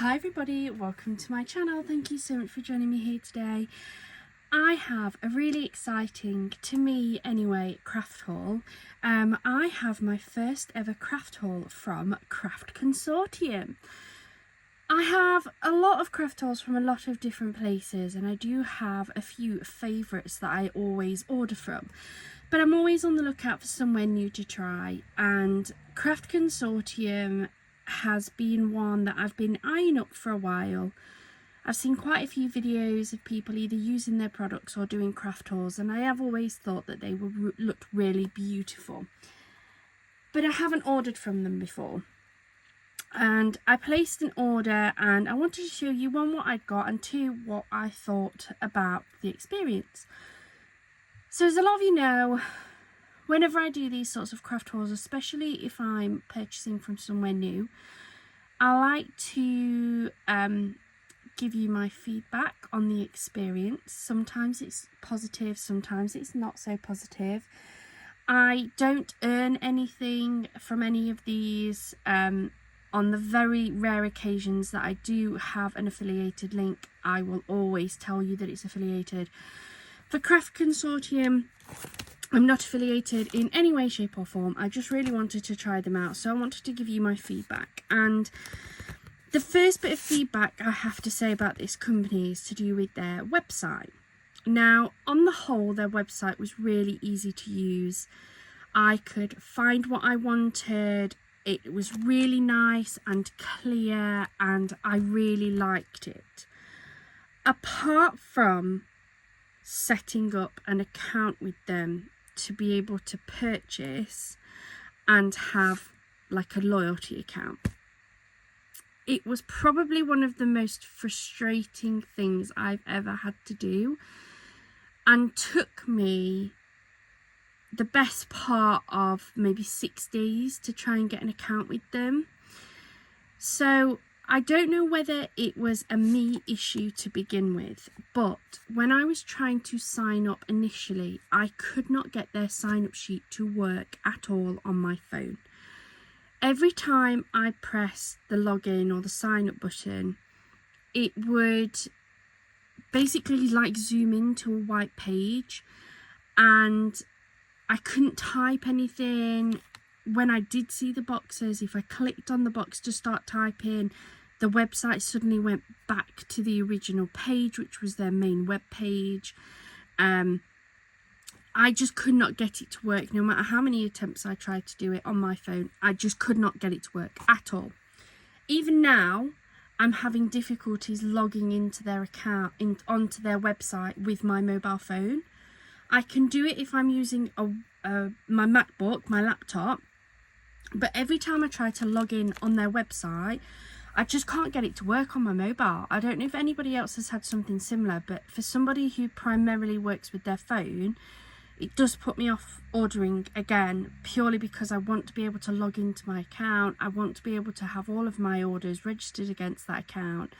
Hi everybody, welcome to my channel. Thank you so much for joining me here today. I have a really exciting, to me anyway, craft haul. I have my first ever craft haul from Craft Consortium. I have a lot of craft hauls from a lot of different places, and I do have a few favourites that I always order from. But I'm always on the lookout for somewhere new to try, and Craft Consortium has been one that I've been eyeing up for a while. I've seen quite a few videos of people either using their products or doing craft hauls, and I have always thought that they looked really beautiful. But I haven't ordered from them before. And I placed an order, and I wanted to show you, one, what I got, and two, what I thought about the experience. So as a lot of you know, whenever I do these sorts of craft hauls, especially if I'm purchasing from somewhere new, I like to give you my feedback on the experience. Sometimes it's positive, sometimes it's not so positive. I don't earn anything from any of these. On the very rare occasions that I do have an affiliated link, I will always tell you that it's affiliated. For Craft Consortium, I'm not affiliated in any way, shape or form. I just really wanted to try them out, so I wanted to give you my feedback. And the first bit of feedback I have to say about this company is to do with their website. Now, on the whole, their website was really easy to use. I could find what I wanted. It was really nice and clear, and I really liked it. Apart from setting up an account with them to be able to purchase and have like a loyalty account, it was probably one of the most frustrating things I've ever had to do, and took me the best part of maybe 6 days to try and get an account with them. So I don't know whether it was a me issue to begin with, but when I was trying to sign up initially, I could not get their sign up sheet to work at all on my phone. Every time I pressed the login or the sign up button, it would basically like zoom into a white page, and I couldn't type anything. When I did see the boxes, if I clicked on the box to start typing, the website suddenly went back to the original page, which was their main web page. I just could not get it to work. No matter how many attempts I tried to do it on my phone, I just could not get it to work at all. Even now, I'm having difficulties logging into their account, onto their website with my mobile phone. I can do it if I'm using my MacBook, my laptop, but every time I try to log in on their website, I just can't get it to work on my mobile. I don't know if anybody else has had something similar, but for somebody who primarily works with their phone, it does put me off ordering again, purely because I want to be able to log into my account. I want to be able to have all of my orders registered against that account,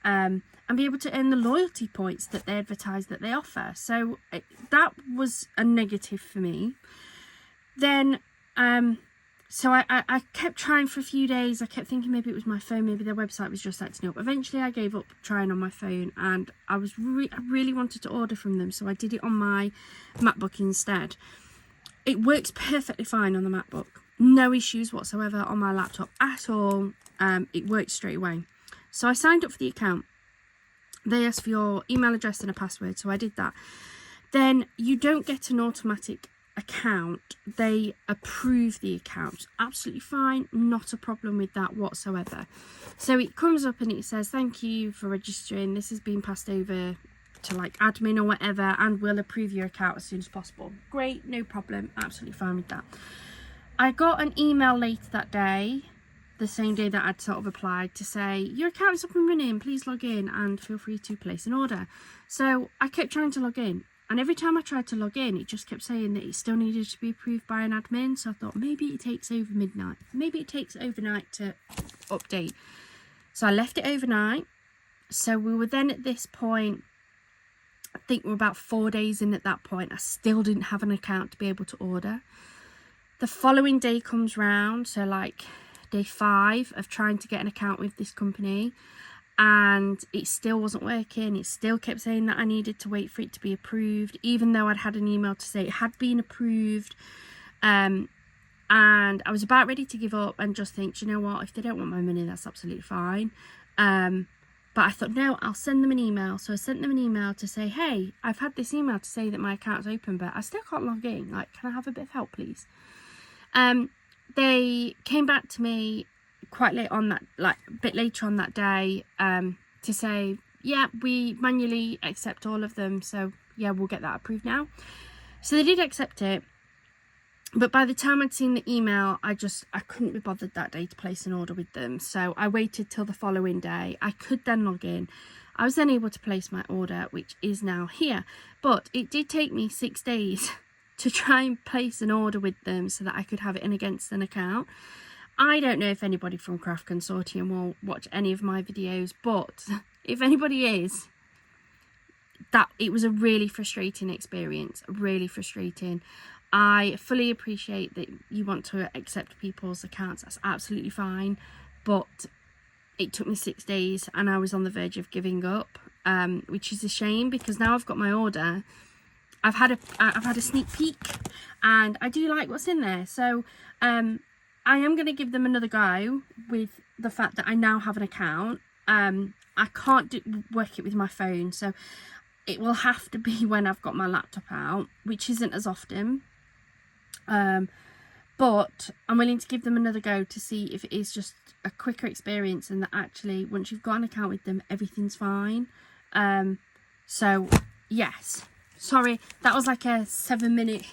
and be able to earn the loyalty points that they advertise that they offer. So that was a negative for me. Then so I kept trying for a few days. I kept thinking maybe it was my phone, maybe their website was just acting up. Eventually I gave up trying on my phone, and I really wanted to order from them, so I did it on my MacBook instead. It works perfectly fine on the MacBook, no issues whatsoever on my laptop at all. It worked straight away. So I signed up for the account. They asked for your email address and a password, so I did that. Then you don't get an automatic account. They approve the account. Absolutely fine, not a problem with that whatsoever. So it comes up and it says, thank you for registering. This has been passed over to like admin or whatever, and we'll approve your account as soon as possible. Great, no problem, absolutely fine with that. I got an email later that day, the same day that I'd sort of applied, to say your account is up and running, please log in and feel free to place an order. So I kept trying to log in, and every time I tried to log in, it just kept saying that it still needed to be approved by an admin. So I thought maybe it takes over midnight, maybe it takes overnight to update. So I left it overnight. So we were then at this point, I think we're about 4 days in at that point. I still didn't have an account to be able to order. The following day comes round, so like day 5 of trying to get an account with this company, and it still wasn't working. It still kept saying that I needed to wait for it to be approved, even though I'd had an email to say it had been approved. And I was about ready to give up and just think, do you know what, if they don't want my money, that's absolutely fine. But I thought, no, I'll send them an email. So I sent them an email to say, hey, I've had this email to say that my account's open, but I still can't log in. Like, can I have a bit of help, please? They came back to me quite late on that, like a bit later on that day, to say, yeah, we manually accept all of them. So yeah, we'll get that approved now. So they did accept it. But by the time I'd seen the email, I couldn't be bothered that day to place an order with them. So I waited till the following day. I could then log in. I was then able to place my order, which is now here. But it did take me 6 days to try and place an order with them so that I could have it in against an account. I don't know if anybody from Craft Consortium will watch any of my videos, but if anybody is, that it was a really frustrating experience, really frustrating. I fully appreciate that you want to accept people's accounts. That's absolutely fine. But it took me 6 days and I was on the verge of giving up, which is a shame because now I've got my order. I've had a sneak peek and I do like what's in there. So I am going to give them another go with the fact that I now have an account. I can't work it with my phone, so it will have to be when I've got my laptop out, which isn't as often. But I'm willing to give them another go to see if it is just a quicker experience and that actually once you've got an account with them, everything's fine. So yes, sorry, that was like a 7-minute,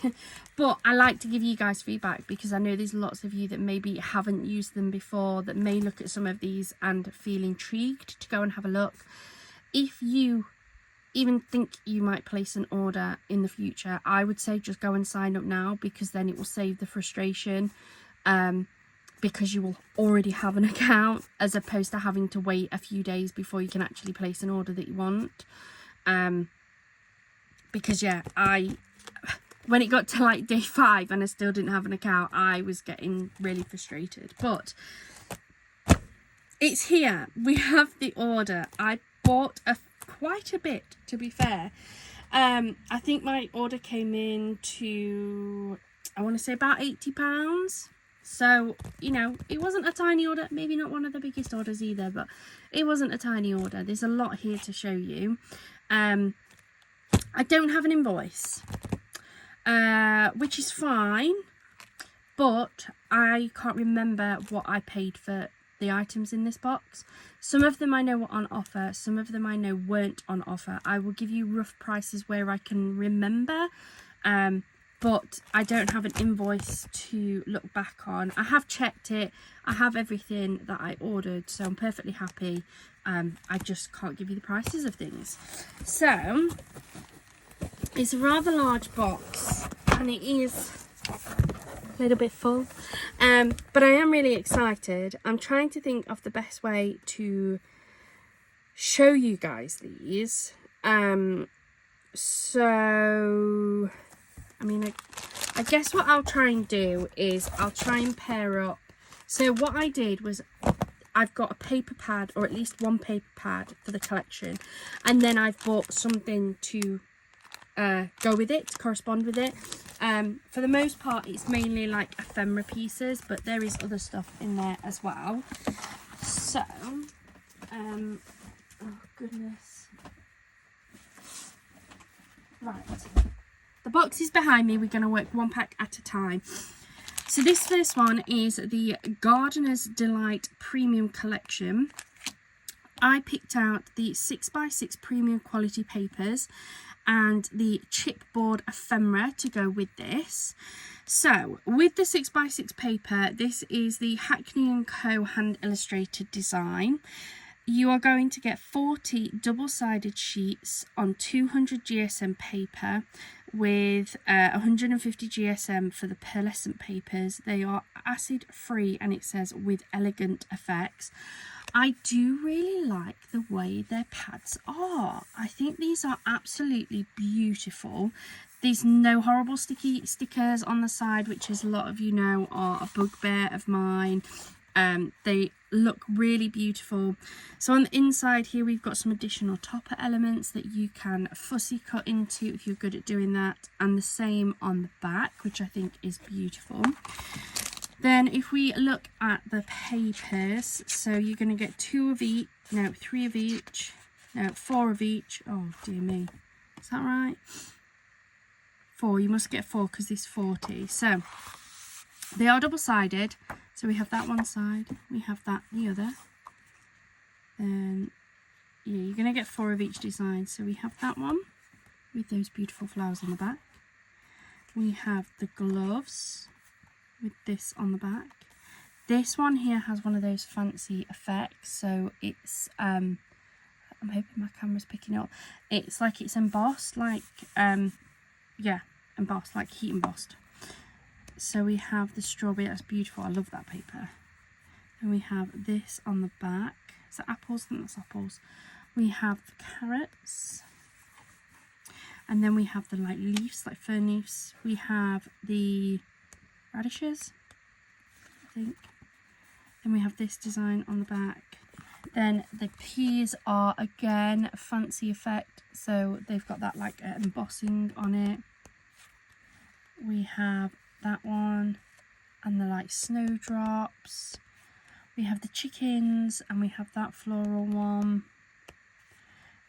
but I like to give you guys feedback because I know there's lots of you that maybe haven't used them before that may look at some of these and feel intrigued to go and have a look. If you even think you might place an order in the future, I would say just go and sign up now because then it will save the frustration, because you will already have an account as opposed to having to wait a few days before you can actually place an order that you want. Because yeah, when it got to like day 5 and I still didn't have an account, I was getting really frustrated. But it's here. We have the order. I bought quite a bit, to be fair. I think my order came in to, I want to say about £80. So, you know, it wasn't a tiny order, maybe not one of the biggest orders either, but it wasn't a tiny order. There's a lot here to show you. I don't have an invoice, which is fine, but I can't remember what I paid for the items in this box. Some of them I know were on offer, some of them I know weren't on offer. I will give you rough prices where I can remember, but I don't have an invoice to look back on. I have checked it, I have everything that I ordered, so I'm perfectly happy. I just can't give you the prices of things. So it's a rather large box and it is a little bit full, but I am really excited. I'm trying to think of the best way to show you guys these. So I mean, I guess what I'll try and do is I'll try and pair up. So what I did was I've got a paper pad, or at least one paper pad for the collection, and then I've bought something to go with it, to correspond with it. For the most part it's mainly like ephemera pieces, but there is other stuff in there as well. So oh goodness, right, the box is behind me. We're going to work one pack at a time. So this first one is the Gardener's Delight Premium Collection. I picked out the 6x6 premium quality papers and the chipboard ephemera to go with this. So with the 6x6 paper, this is the Hackney & Co hand illustrated design. You are going to get 40 double-sided sheets on 200 GSM paper with 150 GSM for the pearlescent papers. They are acid free and it says with elegant effects. I do really like the way their pads are. I think these are absolutely beautiful. There's no horrible sticky stickers on the side, which as a lot of you know are a bugbear of mine. They look really beautiful. So on the inside here we've got some additional topper elements that you can fussy cut into if you're good at doing that, and the same on the back, which I think is beautiful. Then if we look at the papers, so you're going to get 2 of each, no, 3 of each, no, 4 of each. Oh dear me, is that right? 4, you must get 4 because this is 40. So they are double-sided. So we have that one side, we have that the other. Then yeah, you're going to get 4 of each design. So we have that one with those beautiful flowers on the back. We have the gloves with this on the back. This one here has one of those fancy effects. So it's I'm hoping my camera's picking up. It's like it's embossed, like yeah, embossed, like heat embossed. So we have the strawberry, that's beautiful, I love that paper. And we have this on the back. Is that apples? I think that's apples. We have the carrots. And then we have the like leaves, like fern leaves. We have the radishes, I think. Then we have this design on the back. Then the peas are again a fancy effect. So they've got that like embossing on it. We have that one and the like snowdrops. We have the chickens and we have that floral one.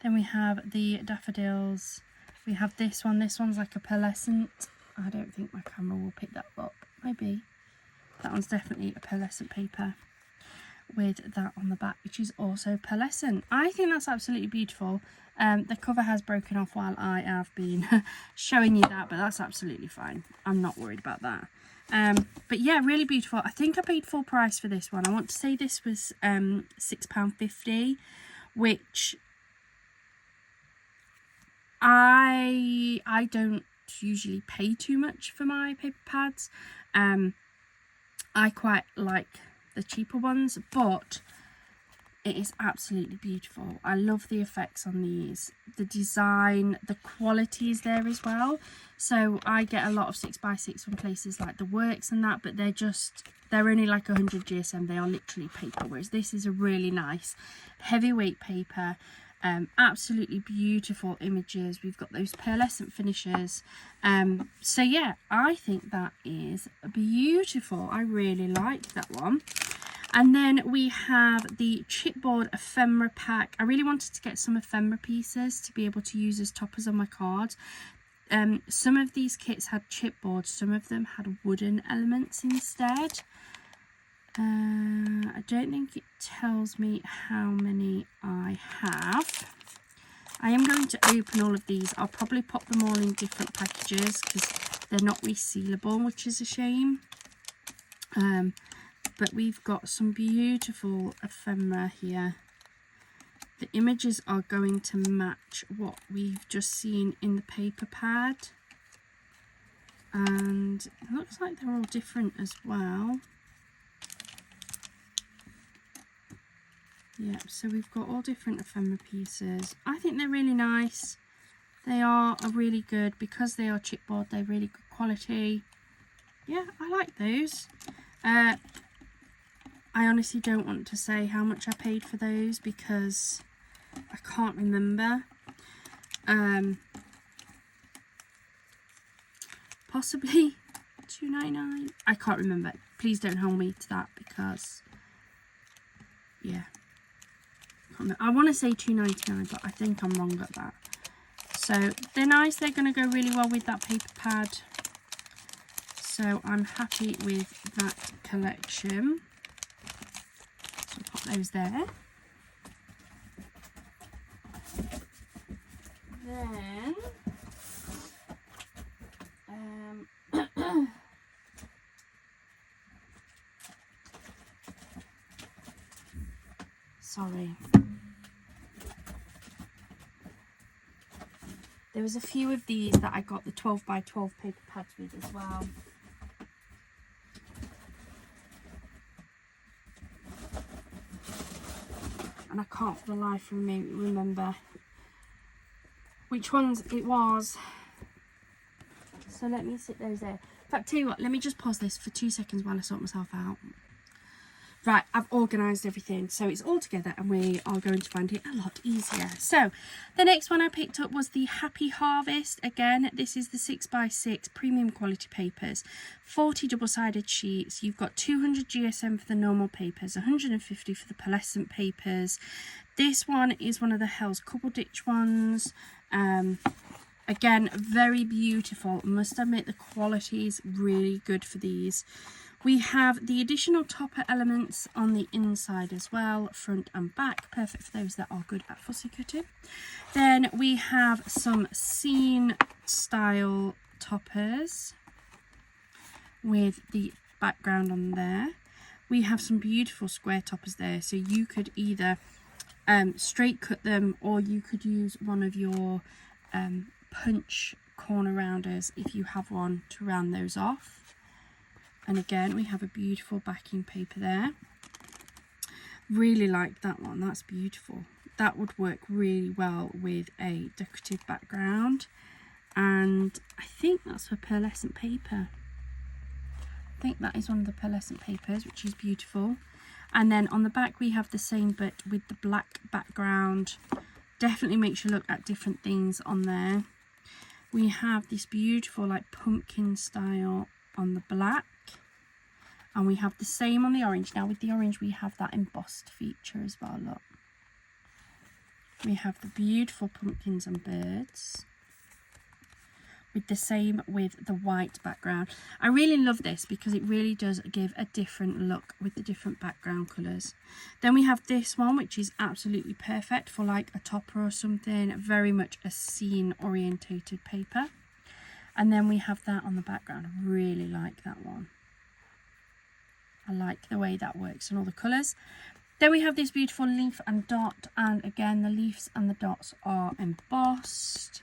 Then we have the daffodils. We have this one. This one's like a pearlescent. I don't think my camera will pick that up. Maybe. That one's definitely a pearlescent paper with that on the back, which is also pearlescent. I think that's absolutely beautiful. The cover has broken off while I have been showing you that, but that's absolutely fine. I'm not worried about that. But yeah, really beautiful. I think I paid full price for this one. I want to say this was £6.50, which I don't usually pay too much for my paper pads. I quite like the cheaper ones, but it is absolutely beautiful. I love the effects on these, the design, the quality is there as well. So I get a lot of 6x6 from places like The Works and that, but they're only like 100 GSM. They are literally paper, whereas this is a really nice heavyweight paper. Absolutely beautiful images. We've got those pearlescent finishes. So yeah, I think that is beautiful. I really like that one. And then we have the chipboard ephemera pack. I really wanted to get some ephemera pieces to be able to use as toppers on my cards. Some of these kits had chipboard, some of them had wooden elements instead. I don't think it tells me how many I have. I am going to open all of these. I'll probably pop them all in different packages because they're not resealable, which is a shame. But we've got some beautiful ephemera here. The images are going to match what we've just seen in the paper pad. And it looks like they're all different as well. Yeah, so we've got all different ephemera pieces. I think they're really nice. They are really good because they are chipboard. They're really good quality. Yeah, I like those. I honestly don't want to say how much I paid for those because I can't remember. Possibly £2.99. I can't remember. Please don't hold me to that because, yeah. I want to say £2.99, but I think I'm wrong at that. So they're nice. They're going to go really well with that paper pad. So I'm happy with that collection. So I'll pop those there. Then sorry. There was a few of these that I got the 12x12 paper pads with as well. And I can't for the life of me remember which ones it was. So let me sit those there. In fact, tell you what, let me just pause this for 2 seconds while I sort myself out. Right, I've organised everything, so it's all together and we are going to find it a lot easier. So the next one I picked up was the Happy Harvest. Again, this is the 6x6 premium quality papers, 40 double-sided sheets. You've got 200 GSM for the normal papers, 150 for the pearlescent papers. This one is one of the Hell's Couple Ditch ones. Again, very beautiful. I must admit the quality is really good for these. We have the additional topper elements on the inside as well, front and back, perfect for those that are good at fussy cutting. Then we have some scene style toppers with the background on there. We have some beautiful square toppers there, so you could either straight cut them, or you could use one of your punch corner rounders if you have one to round those off. And again, we have a beautiful backing paper there. Really like that one, that's beautiful. That would work really well with a decorative background. And I think that's for pearlescent paper. I think that is one of the pearlescent papers, which is beautiful. And then on the back we have the same but with the black background. Definitely makes you look at different things on there. We have this beautiful like pumpkin style on the black. And we have the same on the orange. Now with the orange we have that embossed feature as well, look. We have the beautiful pumpkins and birds. With the same with the white background. I really love this because it really does give a different look with the different background colours. Then we have this one, which is absolutely perfect for like a topper or something. Very much a scene orientated paper. And then we have that on the background. I really like that one. I like the way that works and all the colours. Then we have this beautiful leaf and dot, and again the leaves and the dots are embossed.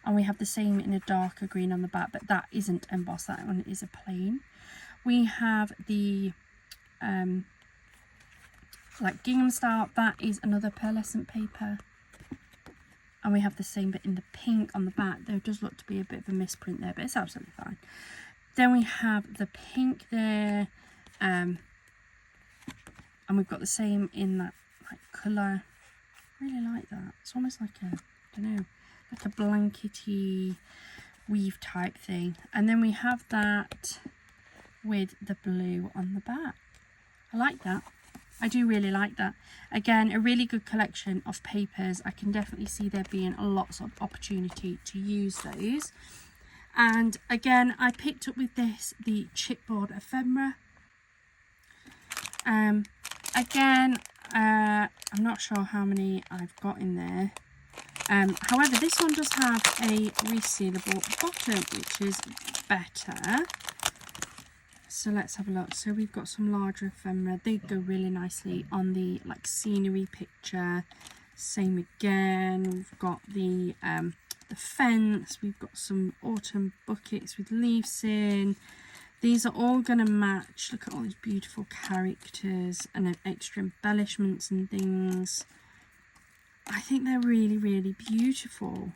And we have the same in a darker green on the back, but that isn't embossed, that one is a plain. We have the like gingham style, that is another pearlescent paper. And we have the same but in the pink on the back. There does look to be a bit of a misprint there, but it's absolutely fine. Then we have the pink there. And we've got the same in that like colour. Really like that. It's almost like a, I don't know, like a blankety weave type thing. And then we have that with the blue on the back. I like that. I do really like that. Again, a really good collection of papers. I can definitely see there being lots of opportunity to use those. And again, I picked up with this the chipboard ephemera. Again, I'm not sure how many I've got in there. However, this one does have a resealable bottom, which is better. So let's have a look. So we've got some larger ephemera. They go really nicely on the like scenery picture. Same again. We've got the fence. We've got some autumn buckets with leaves in. These are all going to match. Look at all these beautiful characters and extra embellishments and things. I think they're really, really beautiful.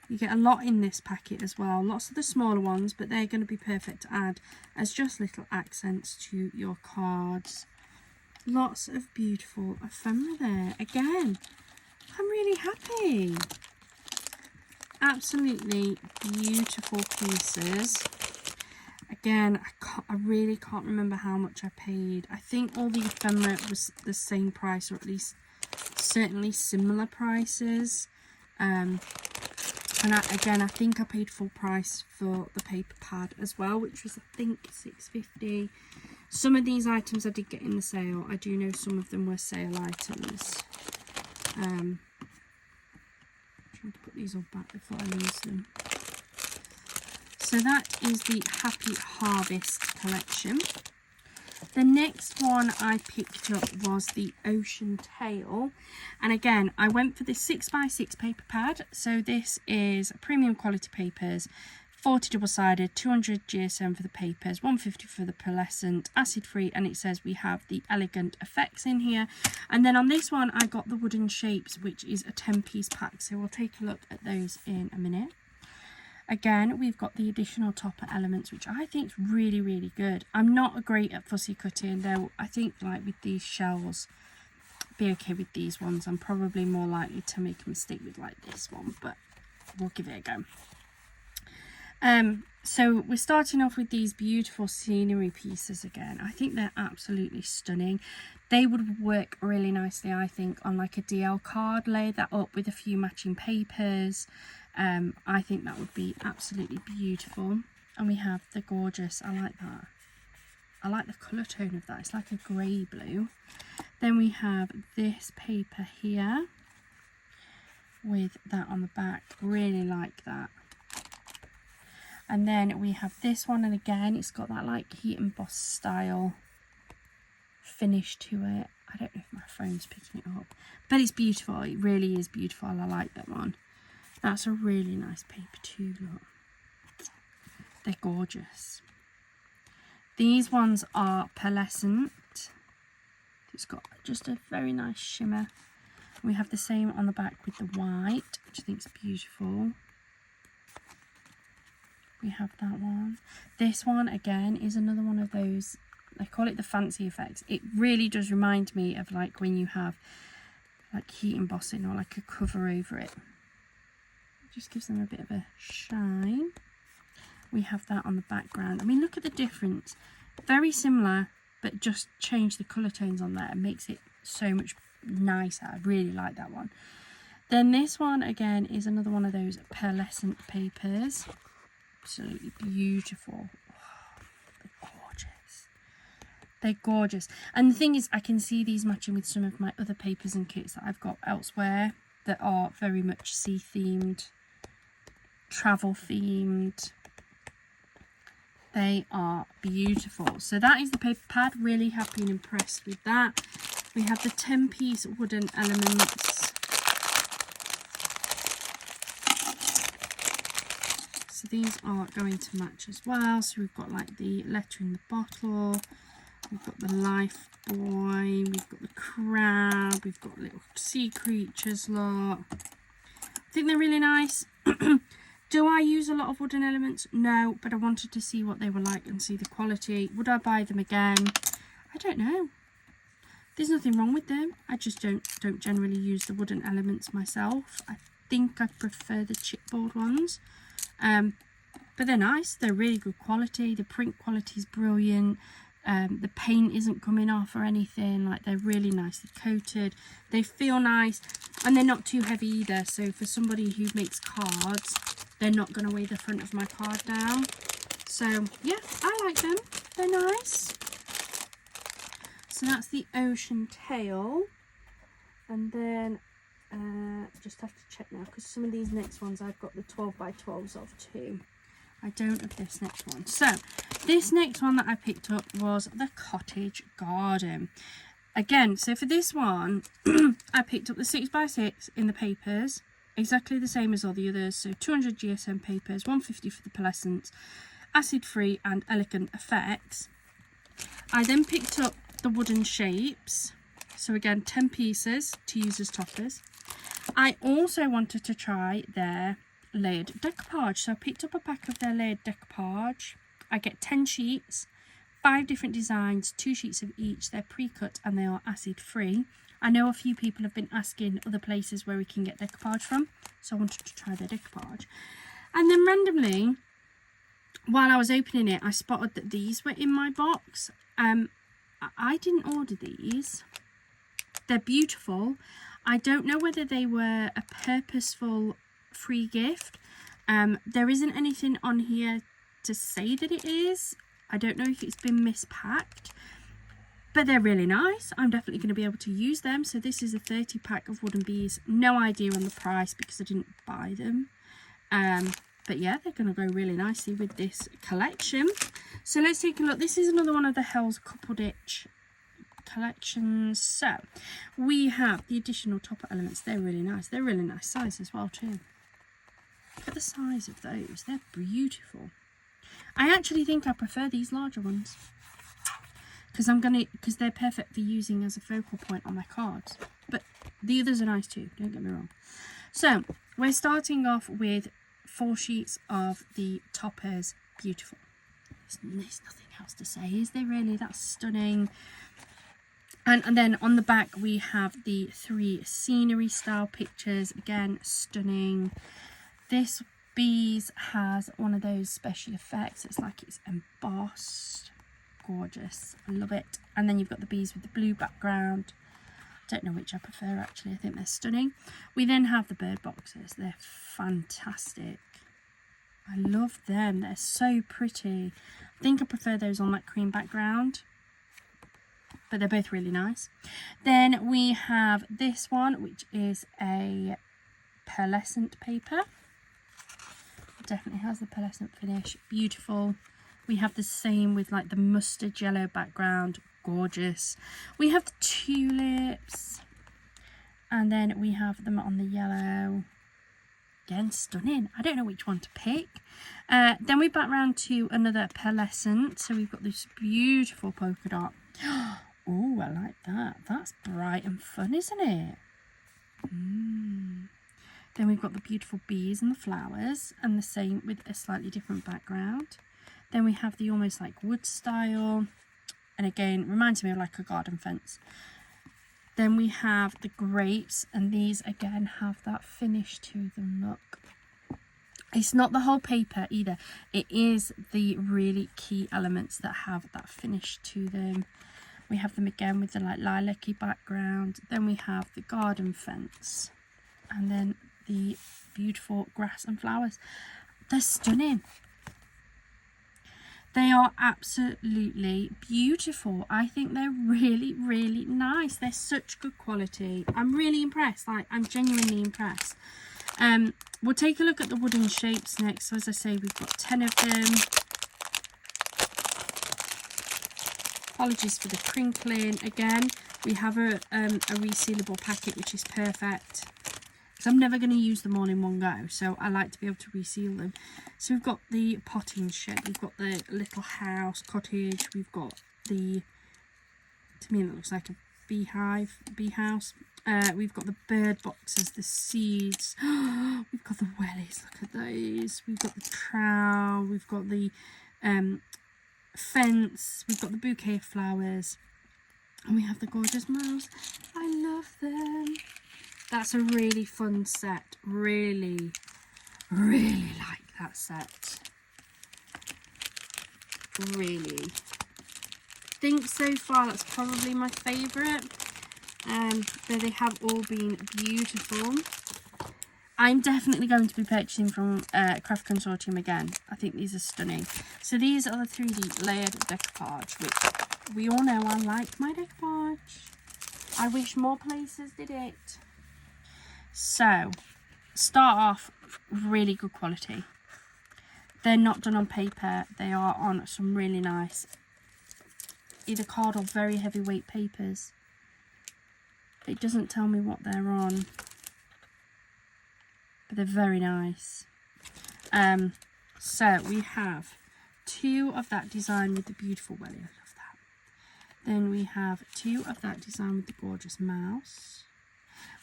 You get a lot in this packet as well. Lots of the smaller ones, but they're going to be perfect to add as just little accents to your cards. Lots of beautiful ephemera there. Again, I'm really happy. Absolutely beautiful pieces. Again, I really can't remember how much I paid. I think all the ephemera was the same price, or at least certainly similar prices. And again, I think I paid full price for the paper pad as well, which was I think £6.50. Some of these items I did get in the sale. I do know some of them were sale items. I'm trying to put these all back before I lose them. So that is the Happy Harvest collection. The next one I picked up was the Ocean Tail. And again, I went for this 6x6 paper pad. So this is premium quality papers, 40 double-sided, 200 GSM for the papers, 150 for the pearlescent, acid-free, and it says we have the elegant effects in here. And then on this one, I got the wooden shapes, which is a 10-piece pack. So we'll take a look at those in a minute. Again, we've got the additional topper elements, which I think is really, really good. I'm not great at fussy cutting, though. I think like with these shells, be okay with these ones. I'm probably more likely to make a mistake with like this one, but we'll give it a go. So we're starting off with these beautiful scenery pieces again. I think they're absolutely stunning. They would work really nicely, I think, on like a DL card. Lay that up with a few matching papers. I think that would be absolutely beautiful. And we have the gorgeous, I like that. I like the colour tone of that. It's like a grey blue. Then we have this paper here with that on the back. Really like that. And then we have this one, and again, it's got that like heat emboss style finish to it. I don't know if my phone's picking it up, but it's beautiful. It really is beautiful. I like that one. That's a really nice paper too, look. They're gorgeous. These ones are pearlescent. It's got just a very nice shimmer. We have the same on the back with the white, which I think is beautiful. We have that one. This one, again, is another one of those, I call it the fancy effects. It really does remind me of like when you have like heat embossing or like a cover over it. It just gives them a bit of a shine. We have that on the background. I mean, look at the difference. Very similar, but just change the colour tones on there. It makes it so much nicer. I really like that one. Then this one, again, is another one of those pearlescent papers. Absolutely beautiful. Oh, they're gorgeous. They're gorgeous. And the thing is, I can see these matching with some of my other papers and kits that I've got elsewhere that are very much sea themed, travel themed. They are beautiful. So that is the paper pad. Really happy and impressed with that. We have the 10-piece wooden elements. So these are going to match as well. So we've got like the letter in the bottle. We've got the life buoy. We've got the crab. We've got little sea creatures, look. I think they're really nice. Do I use a lot of wooden elements? No, but I wanted to see what they were like and see the quality. Would I buy them again? I don't know. There's nothing wrong with them. I just don't generally use the wooden elements myself. I think I prefer the chipboard ones. But they're nice. They're really good quality. The print quality is brilliant. The paint isn't coming off or anything. Like, they're really nicely coated. They feel nice, and they're not too heavy either. So for somebody who makes cards, they're not going to weigh the front of my card down. So yeah, I like them. They're nice. So that's the ocean tail. And then just have to check now, because some of these next ones I've got the 12x12s of too. I don't of this next one. So this next one that I picked up was the cottage garden. Again, so for this one, I picked up the 6x6 in the papers. Exactly the same as all the others. So 200 GSM papers, 150 for the pearlescent, acid free and elegant effects. I then picked up the wooden shapes. So again, 10 pieces to use as toppers. I also wanted to try their layered decoupage. So I picked up a pack of their layered decoupage. I get 10 sheets, 5 different designs, 2 sheets of each. They're pre-cut and they are acid free. I know a few people have been asking other places where we can get decoupage from, so I wanted to try their decoupage. And then randomly, while I was opening it, I spotted that these were in my box. I didn't order these. They're beautiful. I don't know whether they were a purposeful free gift. There isn't anything on here to say that it is. I don't know if it's been mispacked. But they're really nice. I'm definitely going to be able to use them. So this is a 30 pack of wooden bees. No idea on the price because I didn't buy them. But yeah, they're going to go really nicely with this collection. So let's take a look. This is another one of the Hell's Couple Ditch collections. So we have the additional topper elements. They're really nice. They're really nice size as well too. Look at the size of those. They're beautiful. I actually think I prefer these larger ones. Because they're perfect for using as a focal point on my cards. But the others are nice too, don't get me wrong. So we're starting off with 4 sheets of the toppers. Beautiful. There's nothing else to say, is there really? That's stunning. And then on the back we have the 3 scenery style pictures. Again, stunning. This bees has one of those special effects. It's like it's embossed. Gorgeous. I love it. And then you've got the bees with the blue background. Don't know which I prefer actually. I think they're stunning. We then have the bird boxes. They're fantastic. I love them. They're so pretty. I think I prefer those on that cream background, but they're both really nice. Then we have this one, which is a pearlescent paper. It definitely has the pearlescent finish. Beautiful. We have the same with like the mustard yellow background. Gorgeous. We have the tulips, and then we have them on the yellow. Again, stunning. I don't know which one to pick. Then we back round to another pearlescent. So we've got this beautiful polka dot. Oh, I like that. That's bright and fun, isn't it? Then we've got the beautiful bees and the flowers, and the same with a slightly different background. Then we have the almost like wood style, and again reminds me of like a garden fence. Then we have the grapes, and these again have that finish to them. Look, it's not the whole paper either, it is the really key elements that have that finish to them. We have them again with the like lilac-y background. Then we have the garden fence, and then the beautiful grass and flowers. They're stunning. They are absolutely beautiful. I think they're really, really nice. They're such good quality. I'm really impressed. Like, I'm genuinely impressed. We'll take a look at the wooden shapes next. So as I say, we've got 10 of them. Apologies for the crinkling. Again, we have a resealable packet, which is perfect. I'm never going to use them all in one go, so I like to be able to reseal them. So we've got the potting shed, we've got the little house, cottage, we've got the, to me it looks like a beehive, bee house. We've got the bird boxes, the seeds, we've got the wellies, look at those, we've got the trowel, we've got the fence, we've got the bouquet of flowers, and we have the gorgeous mouse. I love them. That's a really fun set. Really, really like that set. Really. Think so far that's probably my favourite. They have all been beautiful. I'm definitely going to be purchasing from Craft Consortium again. I think these are stunning. So these are the 3D layered decoupage, which we all know I like my decoupage. I wish more places did it. So, start off really good quality. They're not done on paper, they are on some really nice either card or very heavyweight papers. It doesn't tell me what they're on, but they're very nice. So we have 2 of that design with the beautiful welly, I love that. Then we have 2 of that design with the gorgeous mouse.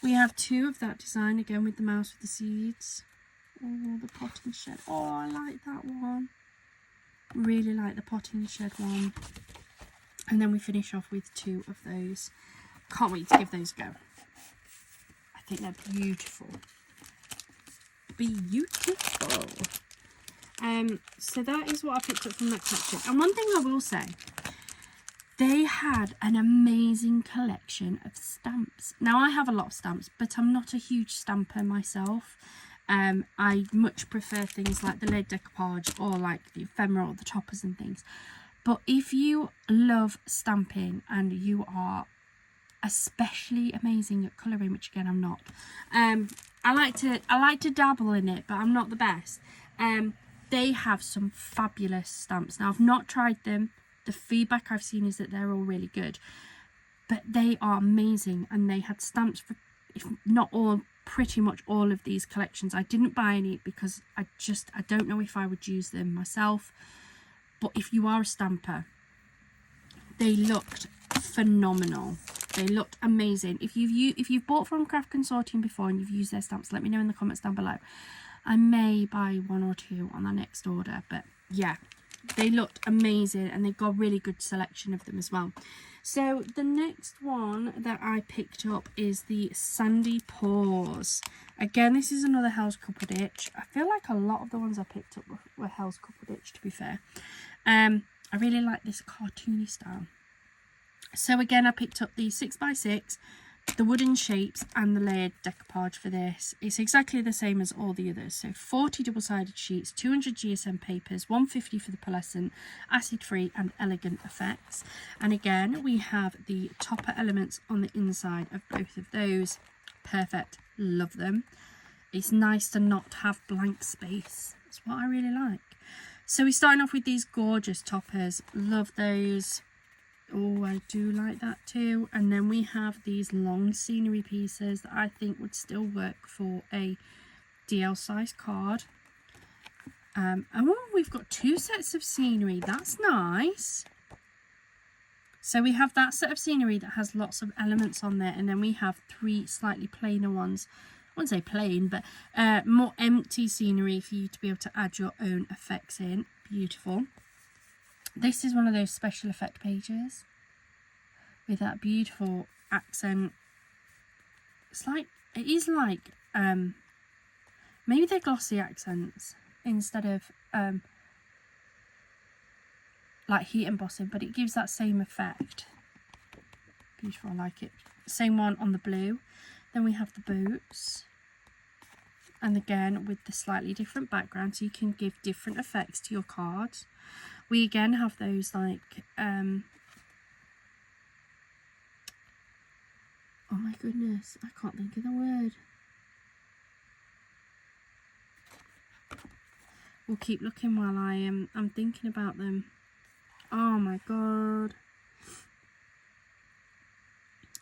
We have 2 of that design again with the mouse with the seeds. Oh, the potting shed. Oh, I like that one. Really like the potting shed one. And then we finish off with 2 of those. Can't wait to give those a go. I think they're beautiful. Beautiful. So that is what I picked up from that collection. And one thing I will say, they had an amazing collection of stamps. Now, I have a lot of stamps, but I'm not a huge stamper myself. I much prefer things like the lead decoupage or like the ephemera or the toppers and things. But if you love stamping and you are especially amazing at colouring, which again I'm not, I like to dabble in it, but I'm not the best. They have some fabulous stamps. Now, I've not tried them. The feedback I've seen is that they're all really good, but they are amazing, and they had stamps for, if not all, pretty much all of these collections. I didn't buy any because I don't know if I would use them myself, but if you are a stamper, they looked phenomenal. They looked amazing. If you've bought from Craft Consortium before and you've used their stamps, let me know in the comments down below. I may buy 1 or 2 on the next order, but yeah, they looked amazing and they've got a really good selection of them as well. So the next one that I picked up is the Sandy Paws. Again, this is another Hell's Couple Ditch. I feel like a lot of the ones I picked up were Hell's Couple Ditch, to be fair. I really like this cartoony style. So again, I picked up the 6x6, the wooden shapes and the layered decoupage for this. It's exactly the same as all the others. So 40 double-sided sheets, 200 GSM papers, 150 for the pearlescent, acid-free and elegant effects. And again, we have the topper elements on the inside of both of those. Perfect. Love them. It's nice to not have blank space. That's what I really like. So we're starting off with these gorgeous toppers. Love those. Oh, I do like that too. And then we have these long scenery pieces that I think would still work for a DL size card. And we've got 2 sets of scenery. That's nice. So we have that set of scenery that has lots of elements on there, and then we have 3 slightly plainer ones. I wouldn't say plain, but more empty scenery for you to be able to add your own effects in. Beautiful. This is one of those special effect pages with that beautiful accent. It is like maybe they're glossy accents instead of like heat embossing, but it gives that same effect. Beautiful, I like it. Same one on the blue. Then we have the boots, and again with the slightly different background, so you can give different effects to your cards. We again have those like oh my goodness, I can't think of the word. We'll keep looking while I'm thinking about them. Oh my god.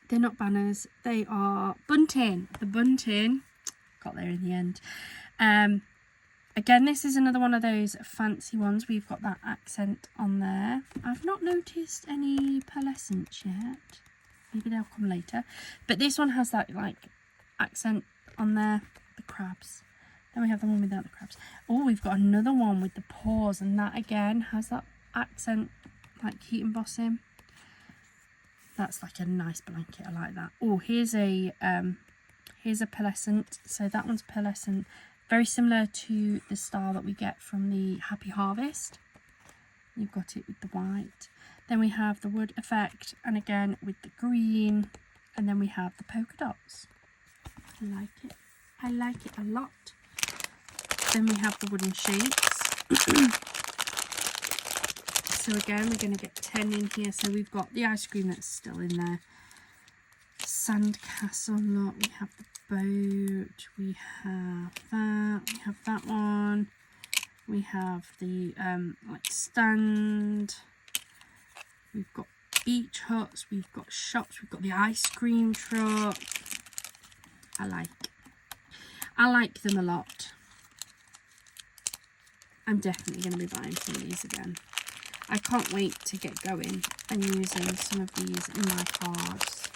They're not banners, they are bunting. The bunting. Got there in the end. Again, this is another one of those fancy ones. We've got that accent on there. I've not noticed any pearlescents yet. Maybe they'll come later. But this one has that like accent on there. The crabs. Then we have the one without the crabs. Oh, we've got another one with the paws, and that again has that accent like heat embossing. That's like a nice blanket. I like that. Oh, here's a pearlescent. So that one's pearlescent. Very similar to the style that we get from the Happy Harvest. You've got it with the white. Then we have the wood effect, and again with the green. And then we have the polka dots. I like it. I like it a lot. Then we have the wooden shapes. So again, we're going to get 10 in here. So we've got the ice cream that's still in there. Sandcastle, look, we have the boat, we have that one, we have the like stand, we've got beach huts, we've got shops, we've got the ice cream truck. I like them a lot. I'm definitely going to be buying some of these again. I can't wait to get going and using some of these in my cards.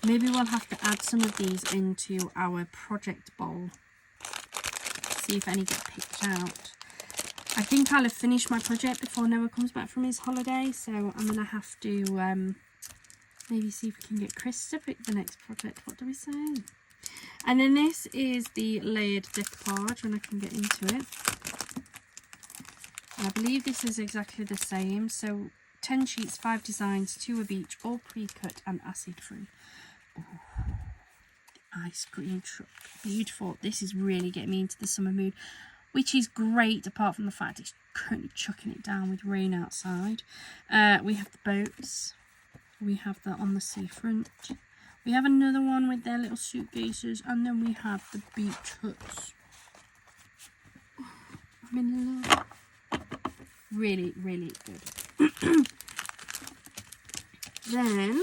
Maybe we'll have to add some of these into our project bowl. See if any get picked out. I think I'll have finished my project before Noah comes back from his holiday, so I'm going to have to maybe see if we can get Chris to pick the next project. What do we say? And then this is the layered decoupage when I can get into it. And I believe this is exactly the same. So 10 sheets, 5 designs, 2 of each, all pre-cut and acid-free. Oh, the ice cream truck. Beautiful. This is really getting me into the summer mood, which is great apart from the fact it's currently chucking it down with rain outside. We have the boats. We have the on the seafront. We have another one with their little suitcases, and then we have the beach huts. Oh, I'm in love. Really, really good. Then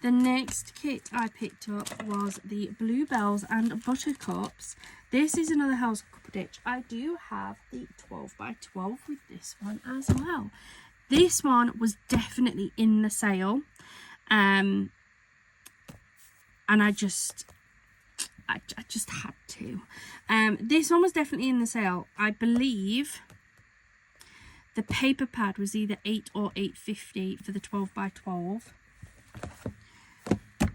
the next kit I picked up was the Bluebells and Buttercups. This is another Hell's Couple Ditch. I do have the 12x12 with this one as well. This one was definitely in the sale. And I I just had to. This one was definitely in the sale. I believe the paper pad was either £8 or £8.50 for the 12x12.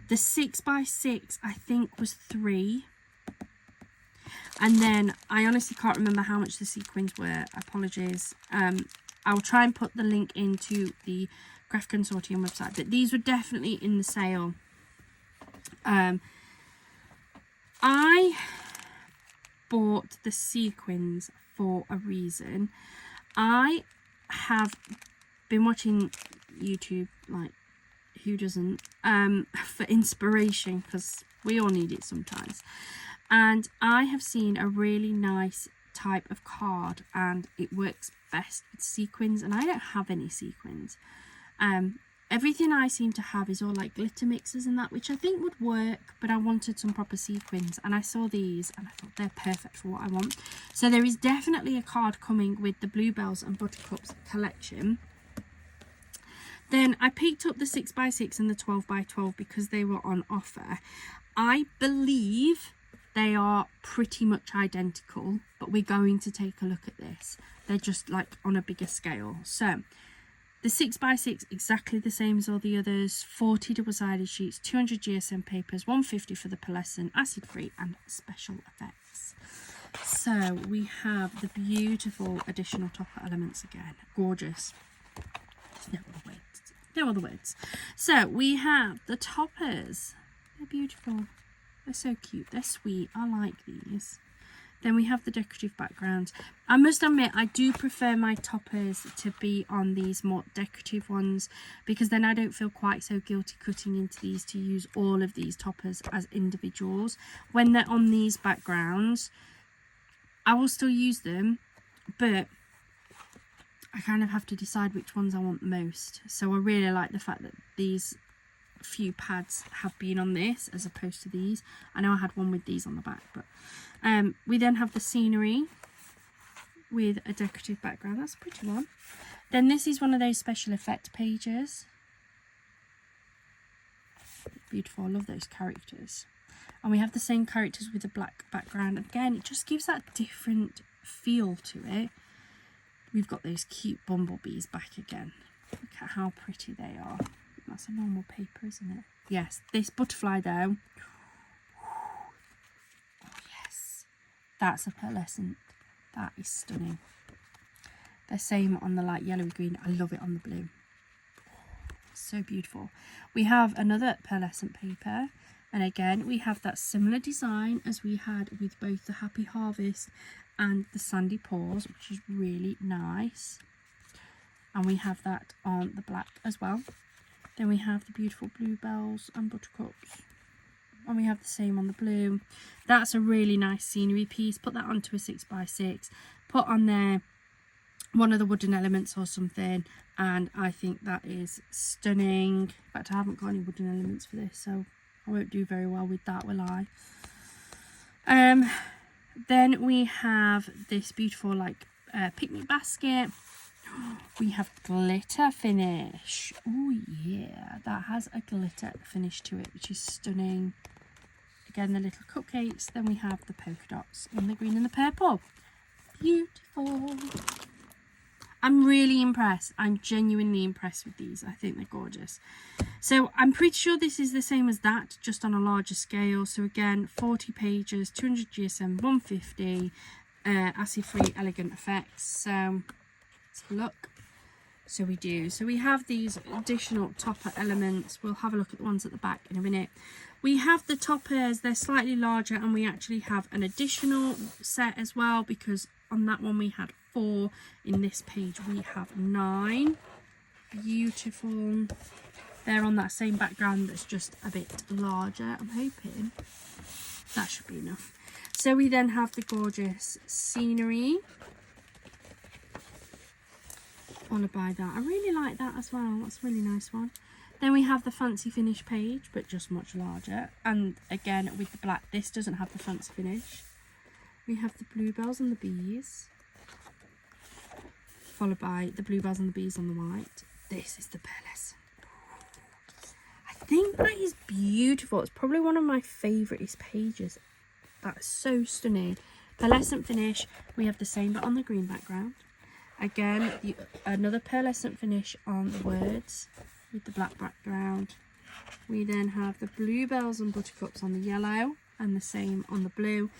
The 6x6 I think was £3. And then I honestly can't remember how much the sequins were. Apologies. I'll try and put the link into the Craft Consortium website, but these were definitely in the sale. I bought the sequins for a reason. I have been watching YouTube, like who doesn't, for inspiration, because we all need it sometimes. And I have seen a really nice type of card, and it works best with sequins, and I don't have any sequins. Everything I seem to have is all like glitter mixes and that, which I think would work, but I wanted some proper sequins, and I saw these and I thought they're perfect for what I want. So there is definitely a card coming with the Bluebells and Buttercups collection. Then I picked up the 6x6 and the 12x12 because they were on offer. I believe they are pretty much identical, but we're going to take a look at this. They're just like on a bigger scale. So the 6x6 exactly the same as all the others, 40 double-sided sheets, 200 GSM papers, 150 for the pearlescent, acid-free and special effects. So we have the beautiful additional topper elements again. Gorgeous. No other words. So we have the toppers. They're beautiful. They're so cute. They're sweet. I like these. Then we have the decorative backgrounds. I must admit, I do prefer my toppers to be on these more decorative ones, because then I don't feel quite so guilty cutting into these to use all of these toppers as individuals. When they're on these backgrounds, I will still use them, but I kind of have to decide which ones I want the most. So I really like the fact that these few pads have been on this as opposed to these. I know I had one with these on the back, but we then have the scenery with a decorative background. That's a pretty one. Then this is one of those special effect pages. Beautiful. I love those characters. And we have the same characters with a black background. Again, it just gives that different feel to it. We've got those cute bumblebees back again. Look at how pretty they are. That's a normal paper, isn't it? Yes, this butterfly though. Oh yes, that's a pearlescent. That is stunning. The same on the light yellowy green. I love it on the blue. So beautiful. We have another pearlescent paper, and again we have that similar design as we had with both the Happy Harvest and the Sandy Paws, which is really nice. And we have that on the black as well. Then we have the beautiful Bluebells and Buttercups, and we have the same on the blue. That's a really nice scenery piece. Put that onto a 6x6, put on there one of the wooden elements or something, and I think that is stunning. In fact, I haven't got any wooden elements for this, so I won't do very well with that, will I? Then we have this beautiful like picnic basket. We have glitter finish. Oh yeah, that has a glitter finish to it, which is stunning. Again, the little cupcakes. Then we have the polka dots in the green and the purple. Beautiful. I'm really impressed. I'm genuinely impressed with these. I think they're gorgeous. So I'm pretty sure this is the same as that, just on a larger scale. So again, 40 pages, 200 GSM, 150, acid-free elegant effects. So let's have a look. So we do. So we have these additional topper elements. We'll have a look at the ones at the back in a minute. We have the toppers. They're slightly larger, and we actually have an additional set as well, because on that one we had 4. In this page we have 9. Beautiful. They're on that same background that's just a bit larger. I'm hoping that should be enough. So we then have the gorgeous scenery, followed by that. I really like that as well. That's a really nice one. Then we have the fancy finish page, but just much larger. And again, with the black, this doesn't have the fancy finish. We have the bluebells and the bees, followed by the bluebells and the bees on the white. This is the pearlescent. I think that is beautiful. It's probably one of my favourite pages That's so stunning. Pearlescent finish. We have the same but on the green background. Again, another pearlescent finish on the words with the black background. We then have the bluebells and buttercups on the yellow and the same on the blue.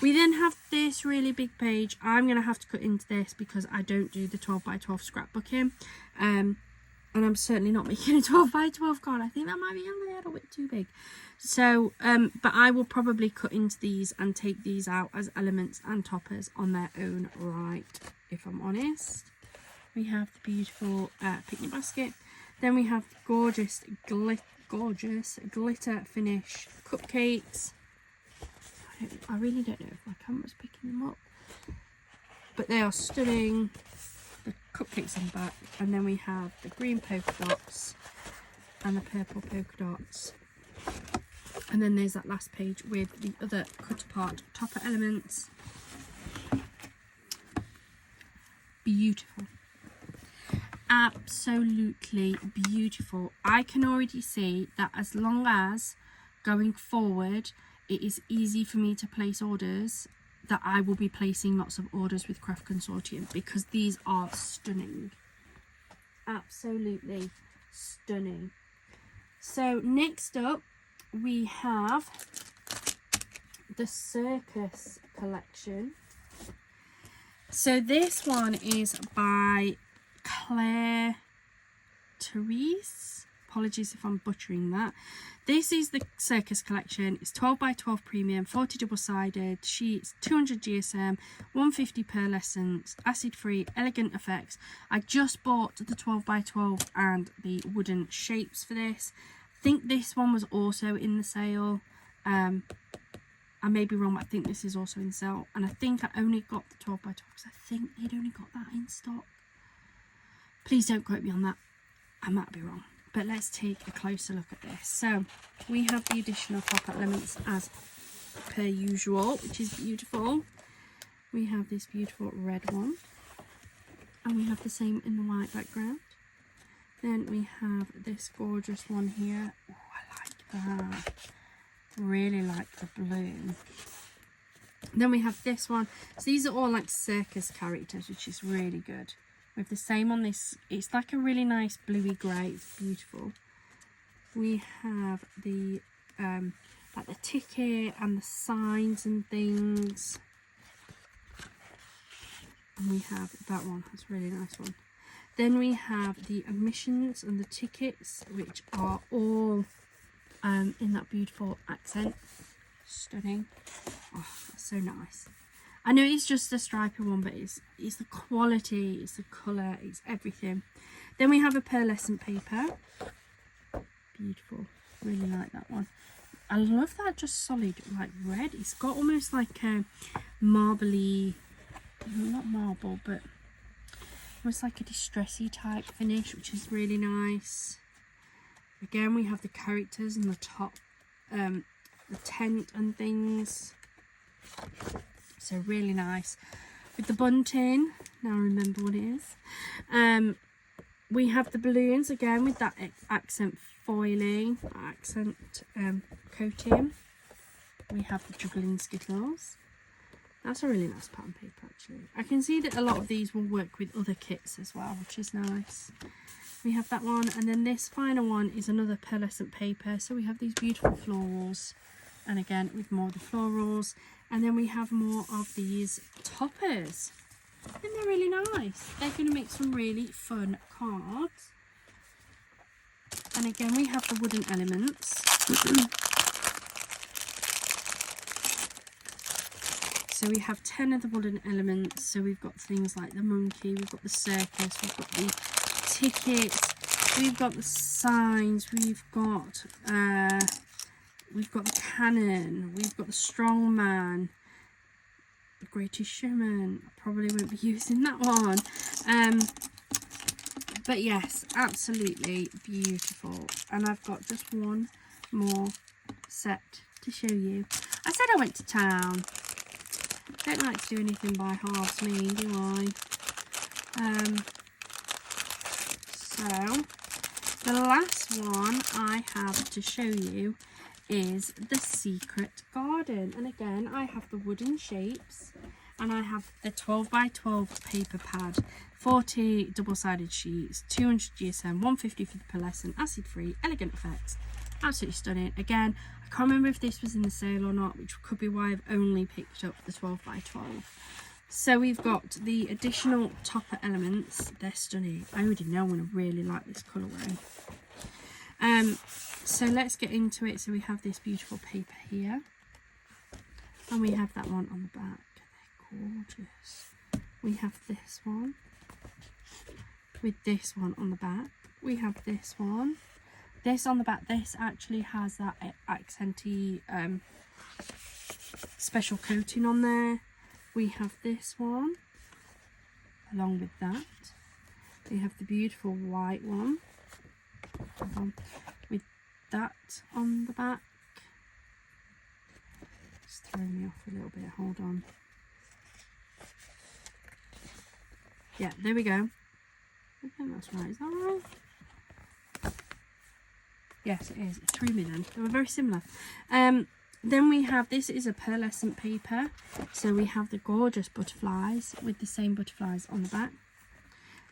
We then have this really big page. I'm going to have to cut into this because I don't do the 12 by 12 scrapbooking. And I'm certainly not making a 12 by 12 card. I think that might be a little bit too big. So, but I will probably cut into these and take these out as elements and toppers on their own right, if I'm honest. We have the beautiful picnic basket. Then we have gorgeous glitter finish cupcakes. I really don't know if my camera's picking them up, but they are stunning. The cupcakes on the back, and then we have the green polka dots and the purple polka dots, and then there's that last page with the other cut apart topper elements. Beautiful, absolutely beautiful. I can already see that as long as going forward it is easy for me to place orders, that I will be placing lots of orders with Craft Consortium, because these are stunning. Absolutely stunning. So next up we have the circus collection. So this one is by Claire Therese. Apologies if I'm butchering that. This is the circus collection. It's 12 by 12 premium, 40 double-sided sheets, 200 GSM, 150 pearlescent, acid-free, elegant effects. I just bought the 12 by 12 and the wooden shapes for this. I think this one was also in the sale. I may be wrong, but I think this is also in sale. And I think I only got the 12 by 12 because I think they'd only got that in stock. Please don't quote me on that. I might be wrong. But let's take a closer look at this. So we have the additional top elements as per usual, which is beautiful. We have this beautiful red one, and we have the same in the white background. Then we have this gorgeous one here. Oh, I like that. Really like the blue. Then we have this one. So these are all like circus characters, which is really good. We have the same on this. It's like a really nice bluey grey. It's beautiful. We have the like the ticket and the signs and things. And we have that one. That's a really nice one. Then we have the admissions and the tickets, which are all in that beautiful accent. Stunning. Oh, that's so nice. I know it's just a stripy one, but it's the quality, it's the colour, it's everything. Then we have a pearlescent paper. Beautiful. Really like that one. I love that just solid like red. It's got almost like a marbly, not marble, but almost like a distressy type finish, which is really nice. Again, we have the characters and the top, the tent and things. So really nice. With the bunting, now I remember what it is. We have the balloons again with that accent foiling, accent coating. We have the juggling skittles. That's a really nice pattern paper actually. I can see that a lot of these will work with other kits as well, which is nice. We have that one, and then this final one is another pearlescent paper. So we have these beautiful florals, and again with more of the florals. And then we have more of these toppers, and they're really nice. They're going to make some really fun cards. And again, we have the wooden elements. So we have 10 of the wooden elements. So we've got things like the monkey, we've got the circus, we've got the tickets, we've got the signs, we've got the cannon, we've got the strong man, the greatest showman. I probably won't be using that one. But yes, absolutely beautiful. And I've got just one more set to show you. I said I went to town. Don't like to do anything by halves, me, do I? So the last one I have to show you is the Secret Garden. And again, I have the wooden shapes, and I have the 12 by 12 paper pad, 40 double-sided sheets, 200 GSM, 150 for the pearlescent, acid-free, elegant effects. Absolutely stunning. Again, I can't remember if this was in the sale or not, which could be why I've only picked up the 12 by 12. So we've got the additional topper elements. They're stunning. I already know I'm going to really like this colourway. So let's get into it. So we have this beautiful paper here, and we have that one on the back. They're gorgeous. We have this one with this one on the back. We have this one. This on the back, this actually has that accenty special coating on there. We have this one along with that. We have the beautiful white one with that on the back. It's throwing me off a little bit, hold on. Yeah, there we go. I think that's right, is that right? Yes, it is. It threw me then. They were very similar. Then we have, this is a pearlescent paper. So we have the gorgeous butterflies with the same butterflies on the back.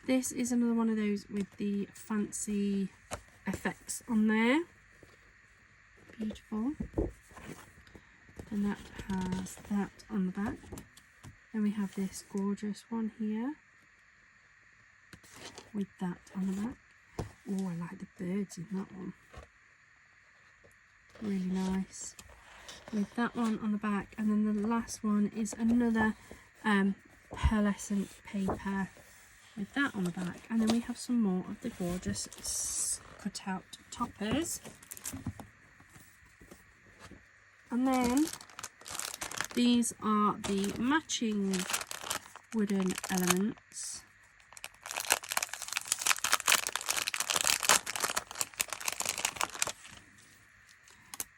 This is another one of those with the fancy effects on there. Beautiful. And that has that on the back. Then we have this gorgeous one here with that on the back. Oh, I like the birds in that one. Really nice. With that one on the back, and then the last one is another pearlescent paper with that on the back, and then we have some more of the gorgeous cut out toppers, and then these are the matching wooden elements.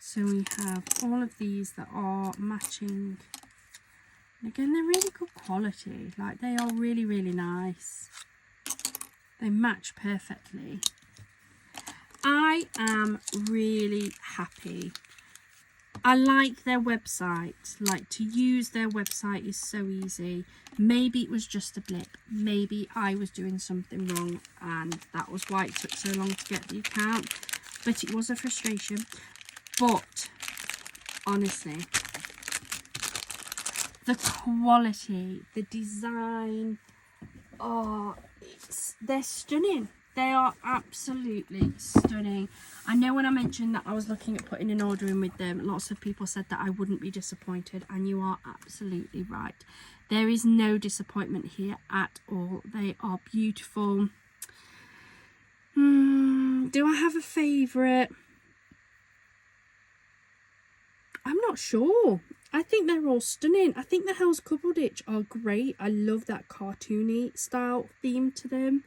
So we have all of these that are matching. And again, they're really good quality. Like, they are really, really nice. They match perfectly. I am really happy. I like their website. Like, to use their website is so easy. Maybe it was just a blip. Maybe I was doing something wrong, and that was why it took so long to get the account. But it was a frustration. But honestly, the quality, the design, they're stunning. They are absolutely stunning. I know when I mentioned that I was looking at putting an order in with them, lots of people said that I wouldn't be disappointed, and you are absolutely right. There is no disappointment here at all. They are beautiful. Do I have a favourite? I'm not sure. I think they're all stunning. I think the Hell's Cupboarditch are great. I love that cartoony style theme to them.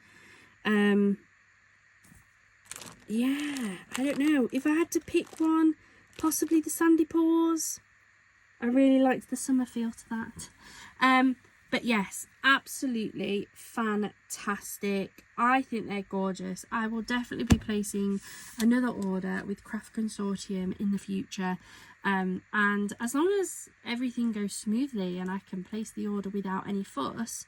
Yeah, I don't know. If I had to pick one, possibly the Sandy Paws. I really liked the summer feel to that. But yes, absolutely fantastic. I think they're gorgeous. I will definitely be placing another order with Craft Consortium in the future. And as long as everything goes smoothly and I can place the order without any fuss,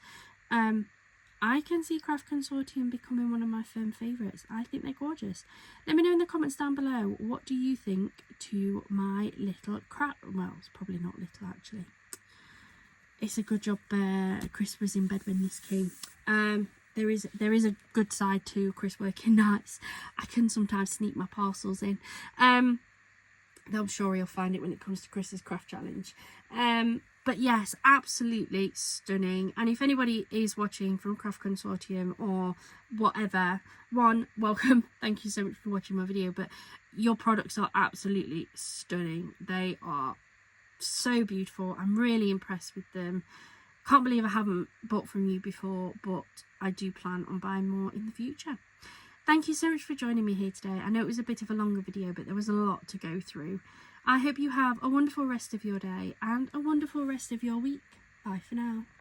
I can see Craft Consortium becoming one of my firm favourites. I think they're gorgeous. Let me know in the comments down below, what do you think to my little craft? Well, it's probably not little actually. It's a good job Chris was in bed when this came. There is a good side to Chris working nights. I can sometimes sneak my parcels in. I'm sure he'll find it when it comes to Chris's craft challenge. But yes, absolutely stunning. And if anybody is watching from Craft Consortium or whatever, one, welcome. Thank you so much for watching my video. But your products are absolutely stunning. They are so beautiful. I'm really impressed with them. Can't believe I haven't bought from you before, but I do plan on buying more in the future. Thank you so much for joining me here today. I know it was a bit of a longer video, but there was a lot to go through. I hope you have a wonderful rest of your day and a wonderful rest of your week. Bye for now.